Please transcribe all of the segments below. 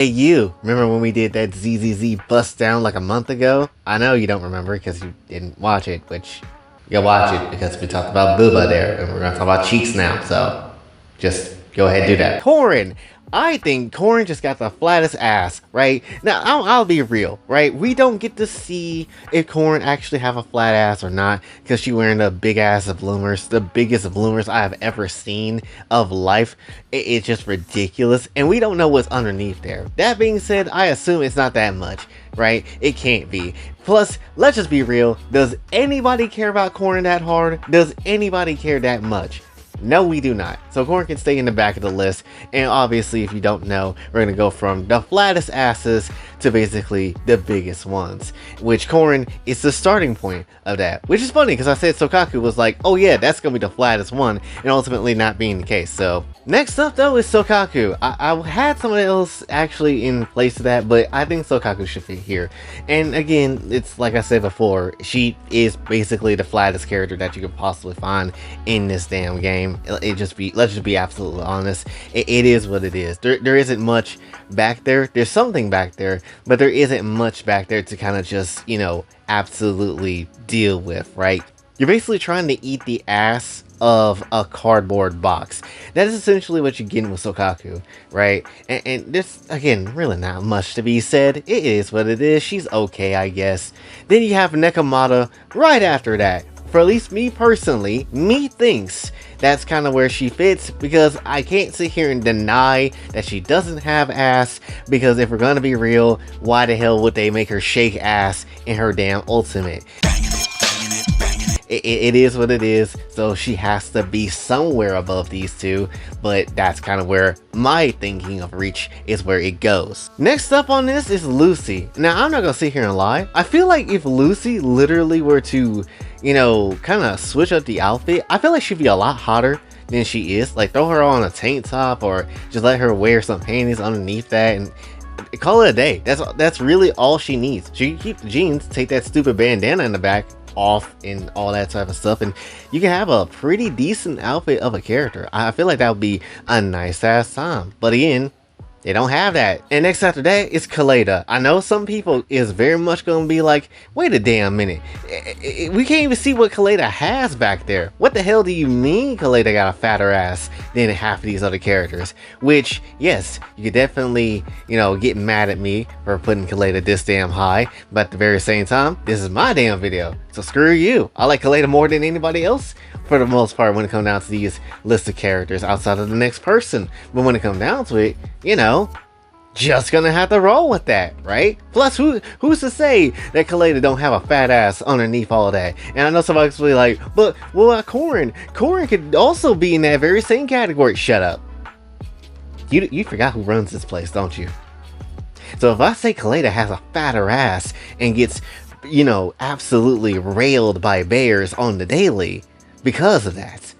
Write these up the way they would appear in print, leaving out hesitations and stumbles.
Hey you, remember when we did that ZZZ bust down like a month ago? I know you don't remember because you didn't watch it, which you'll watch it because we talked about Booba there and we're gonna talk about cheeks now, so just go ahead and do that. Corin! I think Corin just got the flattest ass, right? Now, I'll be real, right? We don't get to see if Corin actually have a flat ass or not because she wearing the big ass of bloomers, the biggest bloomers I have ever seen of life. It's just ridiculous, and we don't know what's underneath there. That being said, I assume it's not that much, right? It can't be. Plus, let's just be real. Does anybody care about Corin that hard? Does anybody care that much? No, we do not. So Corin can stay in the back of the list. And obviously, if you don't know, we're going to go from the flattest asses to basically the biggest ones. Which Corin is the starting point of that. Which is funny because I said Sokaku was like, oh yeah, that's going to be the flattest one. And ultimately not being the case. So next up though is Sokaku. I had someone else actually in place of that, but I think Sokaku should be here. And again, it's like I said before, she is basically the flattest character that you could possibly find in this damn game. Let's just be absolutely honest. It is what it is. There isn't much back there. There's something back there, but there isn't much back there to kind of just, you know, absolutely deal with, right? You're basically trying to eat the ass of a cardboard box. That is essentially what you're getting with Sokaku, right? And there's, again, really not much to be said. It is what it is. She's okay, I guess. Then you have Nekomata right after that. For at least me personally, me thinks that's kind of where she fits, because I can't sit here and deny that she doesn't have ass, because if we're gonna be real, why the hell would they make her shake ass in her damn ultimate? It is what it is, so she has to be somewhere above these two, but that's kind of where my thinking of reach is where it goes. Next up on this is Lucy. Now, I'm not gonna sit here and lie. I feel like if Lucy literally were to, you know, kind of switch up the outfit, I feel like she'd be a lot hotter than she is. Like, throw her on a tank top or just let her wear some panties underneath that and call it a day. That's really all she needs. She can keep the jeans, take that stupid bandana in the back off and all that type of stuff, and you can have a pretty decent outfit of a character. I feel like that would be a nice ass time, but again, they don't have that. And next after that is Kaleda. I know some people is very much gonna be like, wait a damn minute, we can't even see what Kaleda has back there. What the hell do you mean Kaleda got a fatter ass than half of these other characters? Which, yes, you could definitely, you know, get mad at me for putting Kaleda this damn high, but at the very same time, this is my damn video, so screw you. I like Kaleda more than anybody else for the most part when it comes down to these list of characters outside of the next person. But when it comes down to it, you know, just gonna have to roll with that, right? Plus, who's to say that Kaleda don't have a fat ass underneath all that? And I know somebody's be like, but what about Corin? Corin could also be in that very same category. Shut up. You forgot who runs this place, don't you? So if I say Kaleda has a fatter ass and gets, you know, absolutely railed by bears on the daily because of that,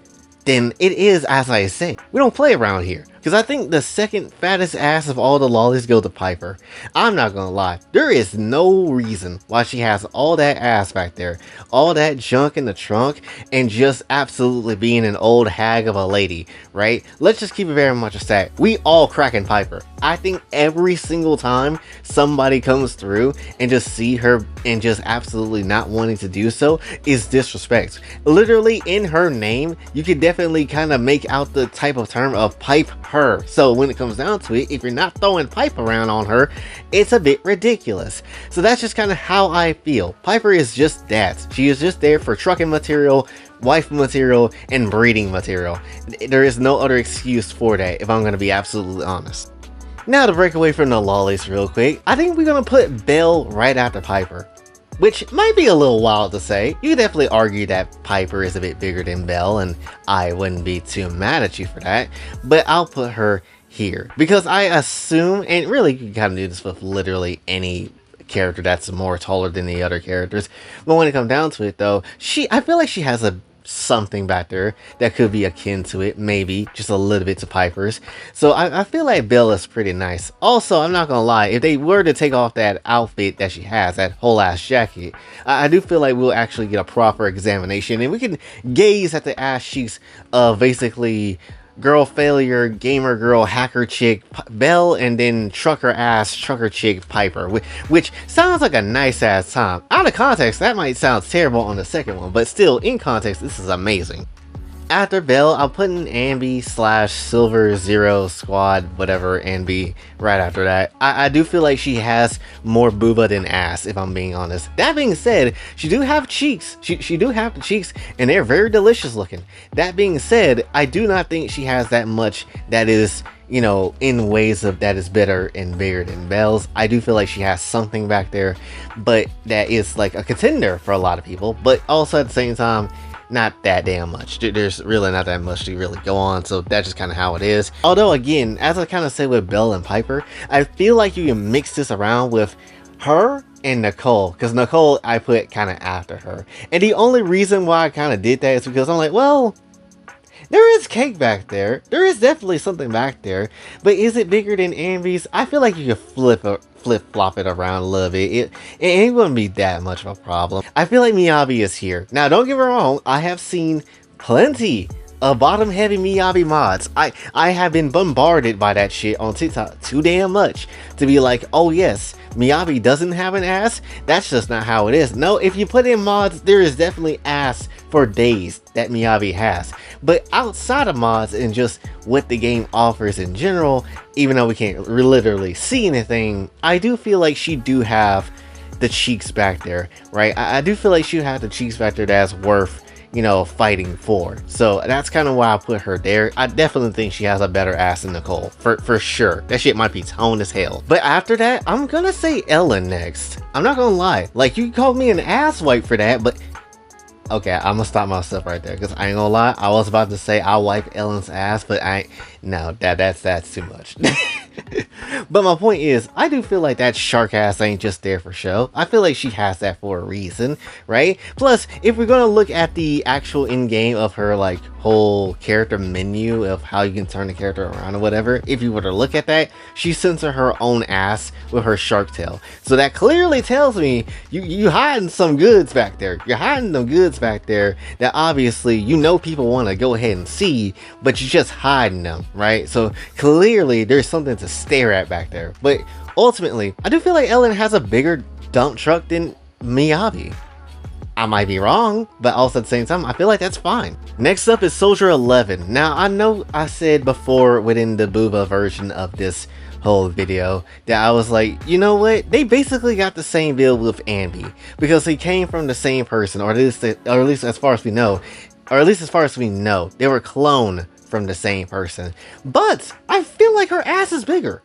then it is as I say. We don't play around here. Because I think the second fattest ass of all the lollies go to Piper. I'm not gonna lie, there is no reason why she has all that ass back there, all that junk in the trunk, and just absolutely being an old hag of a lady, right? Let's just keep it very much a stat. We all cracking Piper. I think every single time somebody comes through and just see her and just absolutely not wanting to do so is disrespect. Literally in her name, you could definitely kind of make out the type of term of pipe her. So when it comes down to it, if you're not throwing pipe around on her, it's a bit ridiculous. So that's just kind of how I feel. Piper is just that. She is just there for trucking material, wife material, and breeding material. There is no other excuse for that, if I'm going to be absolutely honest. Now to break away from the lollies real quick, I think we're going to put Belle right after Piper. Which might be a little wild to say. You could definitely argue that Piper is a bit bigger than Belle, and I wouldn't be too mad at you for that. But I'll put her here. Because I assume, and really you can kind of do this with literally any character that's more taller than the other characters. But when it comes down to it though, I feel like she has a something back there that could be akin to it, maybe just a little bit to Piper's. So I feel like Belle is pretty nice. Also, I'm not gonna lie, if they were to take off that outfit that she has, that whole ass jacket, I do feel like we'll actually get a proper examination and we can gaze at the ass cheeks of basically girl failure, gamer girl, hacker chick, Belle, and then trucker ass, trucker chick, Piper, which sounds like a nice ass time. Out of context, that might sound terrible on the second one, but still, in context, this is amazing. After Belle, I'll put in Ambi / Silver Zero Squad, whatever, Ambi, right after that. I do feel like she has more booba than ass, if I'm being honest. That being said, she do have cheeks. She do have the cheeks, and they're very delicious looking. That being said, I do not think she has that much that is, you know, in ways of that is better and bigger than Belle's. I do feel like she has something back there, but that is like a contender for a lot of people, but also at the same time, not that damn much. There's really not that much to really go on, so that's just kind of how it is. Although again, as I kind of said with Belle and Piper, I feel like you can mix this around with her and Nicole, because Nicole I put kind of after her, and the only reason why I kind of did that is because I'm like, well, there is cake back there. There is definitely something back there, but is it bigger than Ambi's? I feel like you could flip-flop it around a little bit. It ain't gonna be that much of a problem. I feel like Miyabi is here. Now, don't get me wrong, I have seen plenty of bottom-heavy Miyabi mods. I have been bombarded by that shit on TikTok too damn much to be like, oh yes, Miyabi doesn't have an ass? That's just not how it is. No, if you put in mods, there is definitely ass for days that Miyabi has. But outside of mods and just what the game offers in general, even though we can't literally see anything, I do feel like she do have the cheeks back there, right? I do feel like she have the cheeks back there that's worth, you know, fighting for. So that's kind of why I put her there. I definitely think she has a better ass than Nicole, for sure. That shit might be toned as hell. But after that, I'm gonna say Ellen next. I'm not gonna lie. Like, you called me an ass wipe for that, but okay, I'm gonna stop myself right there, because I ain't gonna lie, I was about to say I'll wipe Ellen's ass, but no, that's too much. But my point is, I do feel like that shark ass ain't just there for show. I feel like she has that for a reason, right? Plus, if we're gonna look at the actual in-game of her, like, whole character menu of how you can turn the character around or whatever, if you were to look at that, she censor her own ass with her shark tail. So that clearly tells me you hiding some goods back there. You're hiding them goods back there that obviously you know people want to go ahead and see, but you're just hiding them, right? So clearly there's something to stare at back there. But ultimately, I do feel like Ellen has a bigger dump truck than Miyabi. I might be wrong, but also at the same time, I feel like that's fine. Next up is Soldier 11. Now, I know I said before within the Booba version of this whole video that I was like, you know what? They basically got the same build with Ambi, because he came from the same person, or at least as far as we know, they were cloned from the same person. But I feel like her ass is bigger.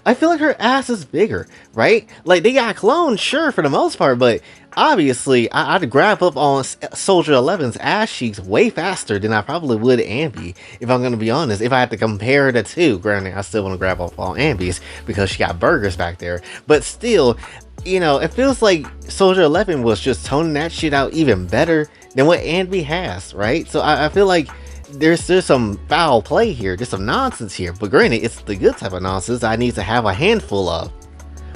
I feel like her ass is bigger, right? Like, they got cloned, sure, for the most part, but obviously, I'd grab up on Soldier 11's ass cheeks way faster than I probably would Ambi, if I'm gonna be honest. If I had to compare the two, granted, I still want to grab up on Ambi's because she got burgers back there, but still, you know, it feels like Soldier 11 was just toning that shit out even better than what Ambi has, right? So I feel like there's some foul play here, there's some nonsense here, but granted, it's the good type of nonsense I need to have a handful of.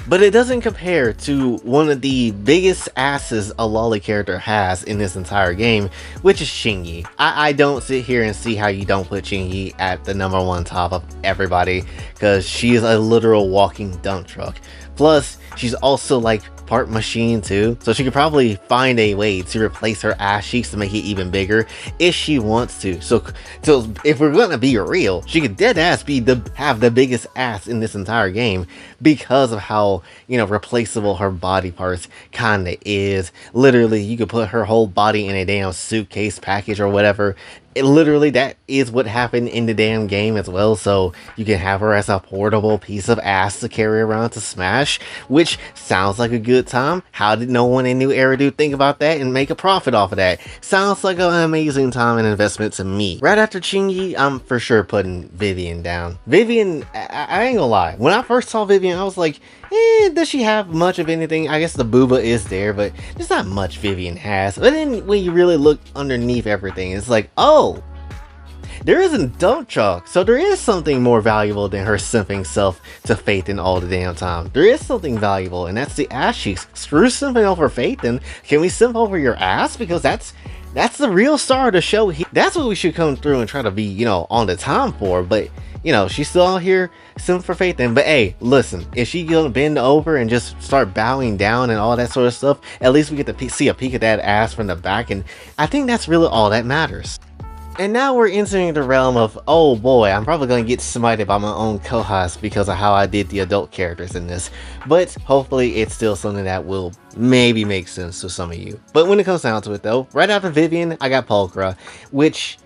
But it doesn't compare to one of the biggest asses a lolly character has in this entire game, which is Shinji. I don't sit here and see how you don't put Shinji at the #1 top of everybody, because she is a literal walking dump truck. Plus, she's also like part machine too, so she could probably find a way to replace her ass cheeks to make it even bigger if she wants to. So if we're gonna be real, she could dead ass have the biggest ass in this entire game because of how, you know, replaceable her body parts kinda is. Literally, you could put her whole body in a damn suitcase package or whatever. Literally, that is what happened in the damn game as well, so you can have her as a portable piece of ass to carry around to smash, which sounds like a good time. How did no one in New Eridu think about that and make a profit off of that? Sounds like an amazing time and investment to me. Right after Chingy, I'm for sure putting Vivian down. Vivian, I ain't gonna lie, when I first saw Vivian, I was like, does she have much of anything? I guess the booba is there, but there's not much Vivian has. But then when you really look underneath everything, it's like, oh, there isn't dump truck, so there is something more valuable than her simping self to Phaethon all the damn time. There is something valuable, and that's the ass cheeks. Screw simping over Phaethon. Can we simp over your ass? Because that's That's the real star of the show. That's what we should come through and try to be, on the time for. But, she's still out here simping for faith. But hey, listen, if she gonna bend over and just start bowing down and all that sort of stuff, at least we get to see a peek at that ass from the back. And I think that's really all that matters. And now we're entering the realm of, oh boy, I'm probably going to get smited by my own co-host because of how I did the adult characters in this. But hopefully it's still something that will maybe make sense to some of you. But when it comes down to it though, right after Vivian, I got Pulchra, which,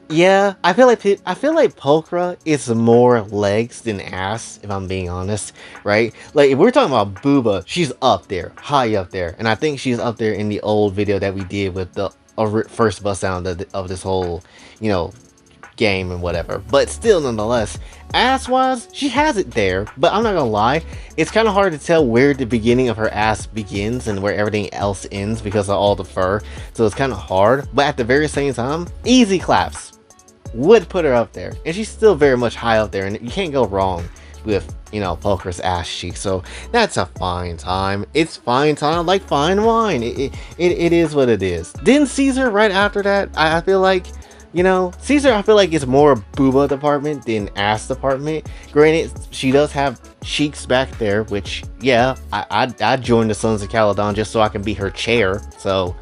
yeah, I feel like Pulchra is more legs than ass, if I'm being honest, right? Like, if we're talking about Booba, she's up there, high up there. And I think she's up there in the old video that we did with the first BustDown of this whole, game and whatever. But still, nonetheless, ass wise, she has it there. But I'm not gonna lie, it's kind of hard to tell where the beginning of her ass begins and where everything else ends because of all the fur. So it's kind of hard. But at the very same time, easy claps would put her up there, and she's still very much high up there, and you can't go wrong with, Pulchra's ass cheek. So that's a fine time. It's fine time, like fine wine. It is what it is. Then Caesar right after that, I feel like, Caesar, I feel like it's more booba department than ass department. Granted, she does have cheeks back there, which, yeah, I joined the Sons of Caledon just so I can be her chair. So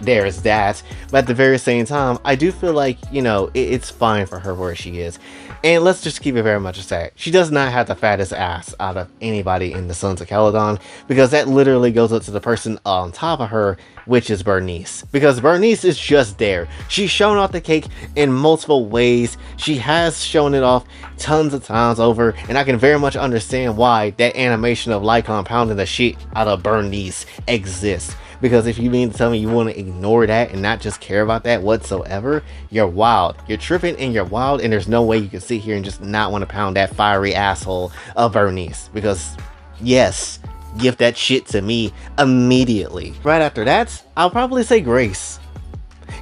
there's that. But at the very same time, I do feel like, it's fine for her where she is. And let's just keep it very much a sec. She does not have the fattest ass out of anybody in the Sons of Caledon, because that literally goes up to the person on top of her, which is Bernice. Because Bernice is just there. She's shown off the cake in multiple ways. She has shown it off tons of times over, and I can very much understand why that animation of Lycon pounding the shit out of Bernice exists. Because if you mean to tell me you want to ignore that and not just care about that whatsoever, you're wild. You're tripping and you're wild, and there's no way you can sit here and just not want to pound that fiery asshole of Bernice. Because, yes, give that shit to me immediately. Right after that, I'll probably say Grace.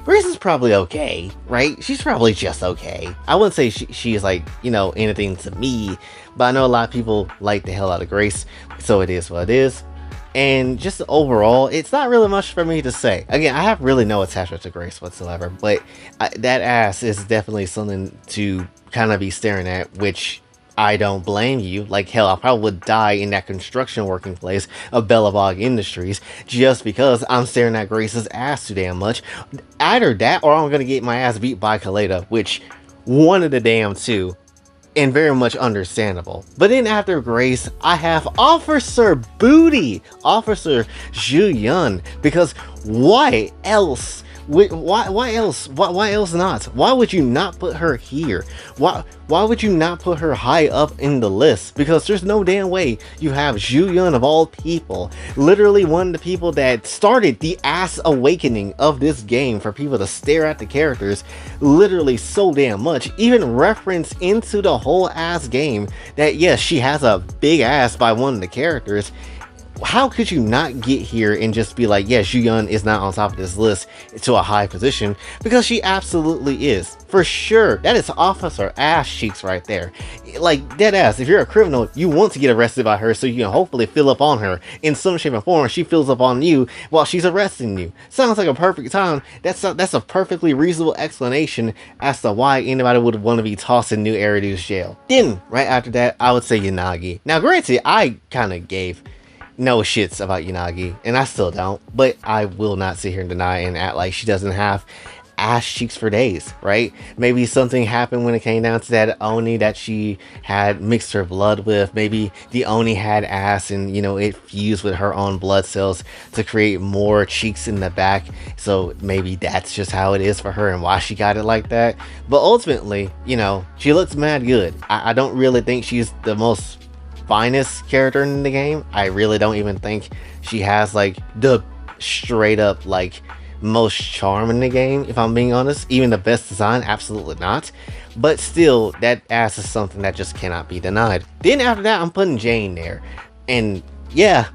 Grace is probably okay, right? She's probably just okay. I wouldn't say she is like, anything to me, but I know a lot of people like the hell out of Grace, so it is what it is. And just overall, it's not really much for me to say. Again, I have really no attachment to Grace whatsoever, but that ass is definitely something to kind of be staring at, which I don't blame you. Like, hell, I probably would die in that construction working place of Bellabog Industries just because I'm staring at Grace's ass too damn much. Either that or I'm gonna get my ass beat by Kaleda, which one of the damn two. And very much understandable. But then after Grace, I have Officer Booty, Officer Zhu Yun, because why else? Why else? Why else not? Why would you not put her here? Why would you not put her high up in the list? Because there's no damn way you have Zhu Yun, of all people, literally one of the people that started the ass awakening of this game for people to stare at the characters literally so damn much, even reference into the whole ass game that yes, she has a big ass by one of the characters. How could you not get here and just be like, yeah, Zhu Yun is not on top of this list to a high position? Because she absolutely is. For sure. That is Officer Ass Cheeks right there. Like, dead ass. If you're a criminal, you want to get arrested by her so you can hopefully fill up on her in some shape or form. She fills up on you while she's arresting you. Sounds like a perfect time. That's a perfectly reasonable explanation as to why anybody would want to be tossed in New Eridu's jail. Then, right after that, I would say Yanagi. Now, granted, I kind of gave no shits about Yanagi, and I still don't, but I will not sit here and deny and act like she doesn't have ass cheeks for days, right? Maybe something happened when it came down to that Oni that she had mixed her blood with. Maybe the Oni had ass and, it fused with her own blood cells to create more cheeks in the back. So maybe that's just how it is for her and why she got it like that. But ultimately, she looks mad good. I don't really think she's the most finest character in the game. I really don't even think she has like the straight up like most charm in the game, if I'm being honest. Even the best design, absolutely not. But still, that ass is something that just cannot be denied. Then after that, I'm putting Jane there. And yeah,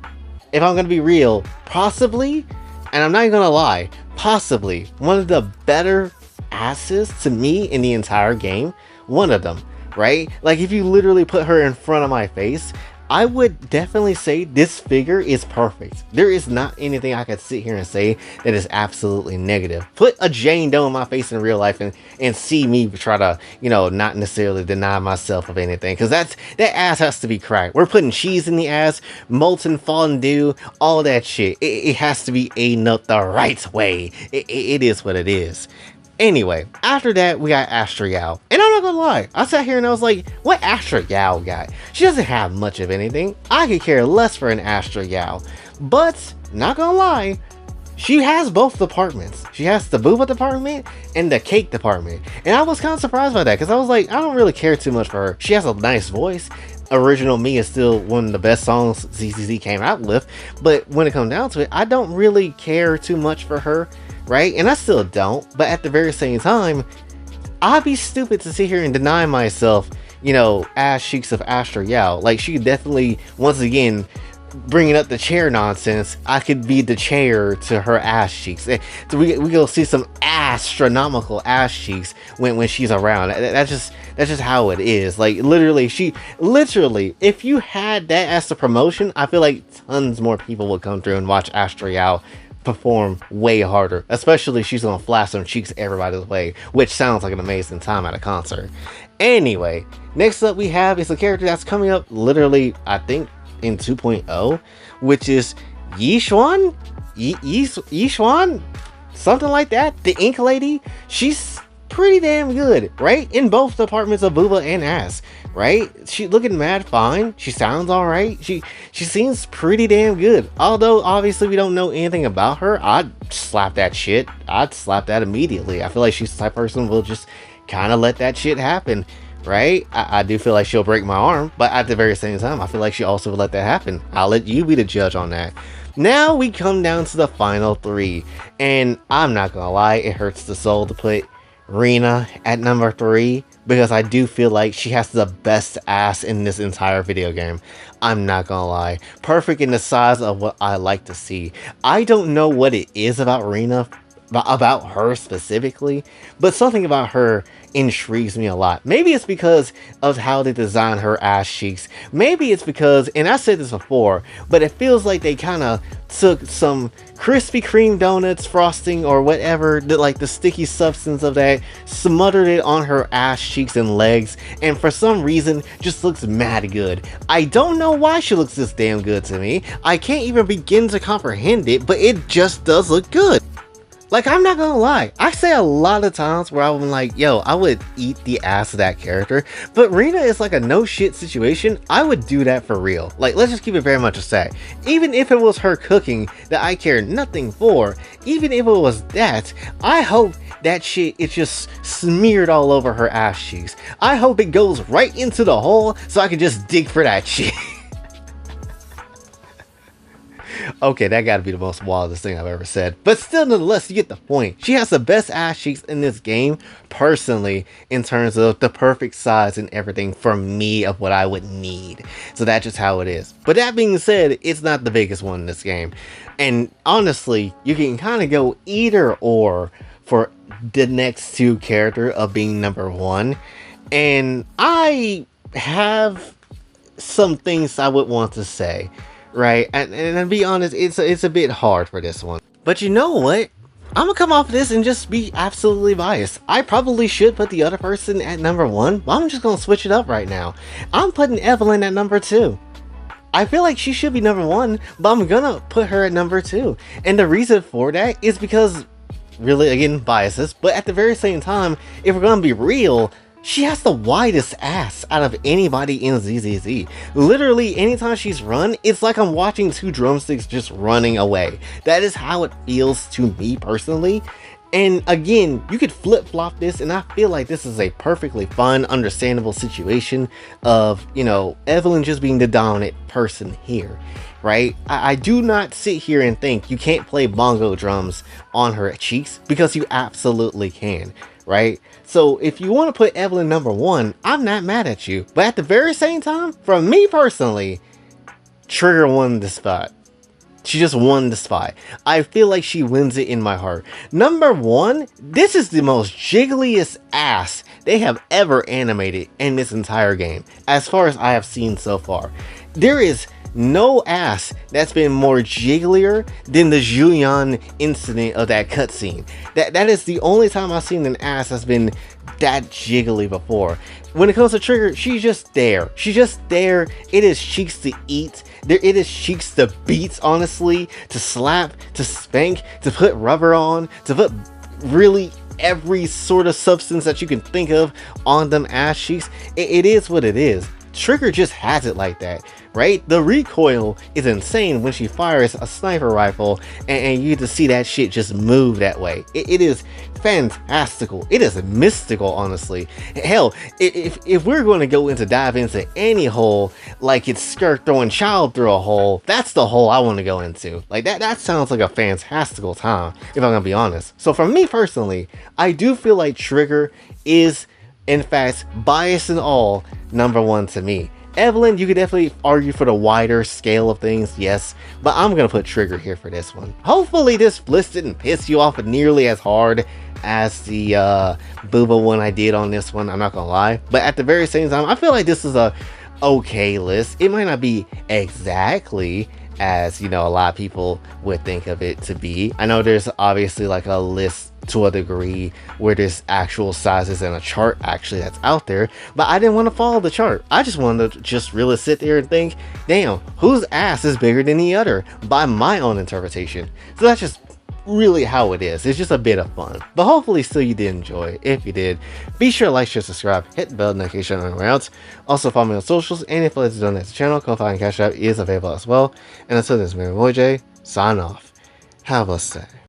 if I'm gonna be real, possibly, and I'm not even gonna lie, possibly one of the better asses to me in the entire game. One of them. Right? Like, if you literally put her in front of my face, I would definitely say this figure is perfect. There is not anything I could sit here and say that is absolutely negative. Put a Jane Doe in my face in real life and see me try to, you know, not necessarily deny myself of anything. Because that ass has to be cracked. We're putting cheese in the ass, molten fondue, all that shit. It has to be eaten up the right way. It is what it is. Anyway, after that, we got Astra Yao. And I'm not gonna lie, I sat here and I was like, what Astra Yao got? She doesn't have much of anything. I could care less for an Astra Yao. But, not gonna lie, she has both departments. She has the booba department and the cake department. And I was kind of surprised by that because I was like, I don't really care too much for her. She has a nice voice. Original Me is still one of the best songs ZZZ came out with. But when it comes down to it, I don't really care too much for her. Right? And I still don't, but at the very same time, I'd be stupid to sit here and deny myself, you know, ass cheeks of Astra Yao. Like, she could definitely, once again, bringing up the chair nonsense, I could be the chair to her ass cheeks. So we go see some astronomical ass cheeks when she's around. That's just how it is. Like, literally, if you had that as the promotion, I feel like tons more people would come through and watch Astra Yao perform way harder, especially she's gonna flash some cheeks everybody's way, which sounds like an amazing time at a concert. Anyway, next up we have is a character that's coming up literally, I think, in 2.0, which is Yishuan? Yishuan? Something like that. The Ink Lady. She's pretty damn good, right? In both departments of booba and ass, right? She looking mad fine. She sounds alright. She seems pretty damn good. Although obviously we don't know anything about her. I'd slap that shit. I'd slap that immediately. I feel like she's the type of person who will just kind of let that shit happen, right? I do feel like she'll break my arm, but at the very same time, I feel like she also would let that happen. I'll let you be the judge on that. Now we come down to the final three, and I'm not gonna lie, it hurts the soul to put Rena at number 3 because I do feel like she has the best ass in this entire video game. I'm not gonna lie. Perfect in the size of what I like to see. I don't know what it is about Rena, about her specifically, but something about her intrigues me a lot. Maybe it's because of how they design her ass cheeks. Maybe it's because, and I said this before, but it feels like they kind of took some Krispy Kreme donuts frosting or whatever, like the sticky substance of that, smothered it on her ass cheeks and legs, and for some reason just looks mad good. I don't know why she looks this damn good to me. I can't even begin to comprehend it, but it just does look good. Like, I'm not gonna lie, I say a lot of times where I'm like, yo, I would eat the ass of that character, but Rena is like a no shit situation. I would do that for real. Like, let's just keep it very much a stack. Even if it was her cooking that I care nothing for, even if it was that, I hope that shit is just smeared all over her ass cheeks. I hope it goes right into the hole so I can just dig for that shit. Okay, that gotta be the most wildest thing I've ever said. But still, nonetheless, you get the point. She has the best ass cheeks in this game, personally, in terms of the perfect size and everything for me of what I would need. So that's just how it is. But that being said, it's not the biggest one in this game. And honestly, you can kind of go either or for the next two character of being number 1. And I have some things I would want to say. Right, and to be honest, it's a bit hard for this one. But you know what? I'm gonna come off this and just be absolutely biased. I probably should put the other person at number 1, but I'm just gonna switch it up right now. I'm putting Evelyn at number 2. I feel like she should be number 1, but I'm gonna put her at number 2. And the reason for that is because, really, again, biases, but at the very same time, if we're gonna be real, she has the widest ass out of anybody in ZZZ. Literally, anytime she's run, it's like I'm watching 2 drumsticks just running away. That is how it feels to me personally. And again, you could flip-flop this, and I feel like this is a perfectly fun, understandable situation of, you know, Evelyn just being the dominant person here, right? I do not sit here and think you can't play bongo drums on her cheeks, because you absolutely can, right? So if you want to put Evelyn number 1, I'm not mad at you. But at the very same time, for me personally, Trigger won the spot. She just won the spot. I feel like she wins it in my heart. Number 1, this is the most jiggliest ass they have ever animated in this entire game, as far as I have seen so far. There is no ass that's been more jigglier than the Julian incident of that cutscene. That is the only time I've seen an ass that's been that jiggly before. When it comes to Trigger, she's just there. She's just there. It is cheeks to eat. There, it is cheeks to beat, honestly, to slap, to spank, to put rubber on, to put really every sort of substance that you can think of on them ass cheeks. It is what it is. Trigger just has it like that, right? The recoil is insane when she fires a sniper rifle, and you just see that shit just move that way. It is fantastical. It is mystical, honestly. Hell, if we're going to go into dive into any hole, like it's skirt throwing child through a hole, that's the hole I want to go into. Like that sounds like a fantastical time, if I'm gonna be honest. So for me personally, I do feel like Trigger is, in fact, bias and all, number one to me. Evelyn, you could definitely argue for the wider scale of things, yes, but I'm gonna put Trigger here for this one. Hopefully this list didn't piss you off nearly as hard as the Booba one I did on this one, I'm not gonna lie. But at the very same time, I feel like this is a okay list. It might not be exactly as, you know, a lot of people would think of it to be. I know there's obviously like a list to a degree where there's actual sizes and a chart actually that's out there, but I didn't want to follow the chart. I just wanted to just really sit there and think, damn, whose ass is bigger than the other by my own interpretation. So that's just really how it is. It's just a bit of fun, but hopefully still you did enjoy. If you did, be sure to like, share, subscribe, hit the bell notification on our else. Also follow me on socials, and if you'd like to donate to the channel, Kofi and Cash App is available as well. And until this, man, Boy J, sign off. Have a blessed day.